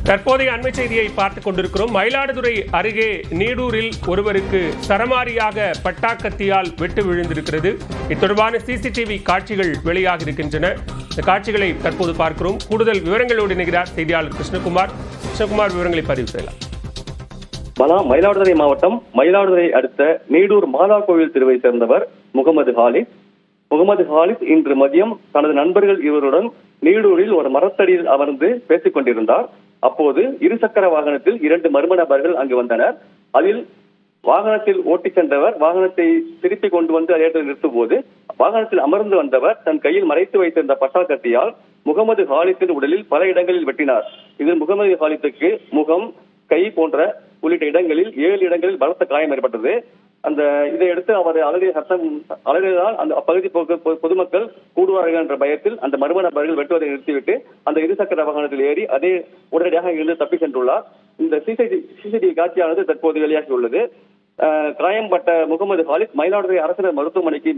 தற்போதைய அண்மை செய்தியை பார்த்துக் கொண்டிருக்கிறோம். மயிலாடுதுறை அருகே நீடூரில் ஒருவருக்கு சரமாரியாக பட்டாக்கத்தியால் வெட்டு விழுந்திருக்கிறது. இத்தொடர்பான சிசிடிவி காட்சிகள் வெளியாக இருக்கின்றன. இந்த காட்சிகளை தற்போது பார்க்கிறோம். கூடுதல் விவரங்களோடு இணைகிறார் செய்தியாளர் கிருஷ்ணகுமார். விவரங்களை பதிவு செய்யலாம். மயிலாடுதுறை மாவட்டம் மயிலாடுதுறை அடுத்த நீடூர் மாதா கோவில் தெருவை சேர்ந்தவர் முகமது ஹாலிஸ் இன்று மதியம் தனது நண்பர்கள் இருவருடன் நீடூரில் ஒரு மரத்தடியில் அமர்ந்து பேசிக் கொண்டிருந்தார். அப்போது இருசக்கர வாகனத்தில் 2 மர்ம நபர்கள் அங்கு வந்தனர். அதில் வாகனத்தில் ஓட்டி சென்றவர் வாகனத்தை திருப்பி கொண்டு வந்து அதே நிறுத்தும் போது வாகனத்தில் அமர்ந்து வந்தவர் தன் கையில் மறைத்து வைத்திருந்த பட்டாக்கத்தியால் முகமது ஹாலிஸின் உடலில் பல இடங்களில் வெட்டினார். இதில் முகமது ஹாலிஸுக்கு முகம், கை போன்ற உள்ளிட்ட இடங்களில் 7 இடங்களில் பலத்த காயம் ஏற்பட்டது. இதையடுத்து அவர் அலறியதால் அந்த அப்பகுதி பொதுமக்கள் கூடுவார்கள் என்ற பயத்தில் அந்த மர்ம நபர்கள் வெட்டுவதை நிறுத்திவிட்டு அந்த இருசக்கர வாகனத்தில் ஏறி அதே உடனடியாக இருந்து தப்பி சென்றுள்ளார். இந்த சிசிடிவி காட்சியானது தற்போது வெளியாகி உள்ளது. காயம்பட்ட முகமது ஹாலிஸ் மயிலாடுதுறை அரசு மருத்துவமனைக்கு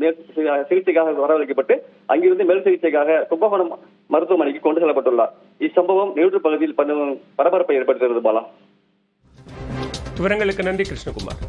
சிகிச்சைக்காக வரவழைக்கப்பட்டு அங்கிருந்து மேல் சிகிச்சைக்காக கும்பகோணம் மருத்துவமனைக்கு கொண்டு செல்லப்பட்டுள்ளார். இச்சம்பவம் நீடூர் பகுதியில் பரபரப்பை ஏற்படுத்துகிறது. விவரங்களுக்கு நன்றி கிருஷ்ணகுமார்.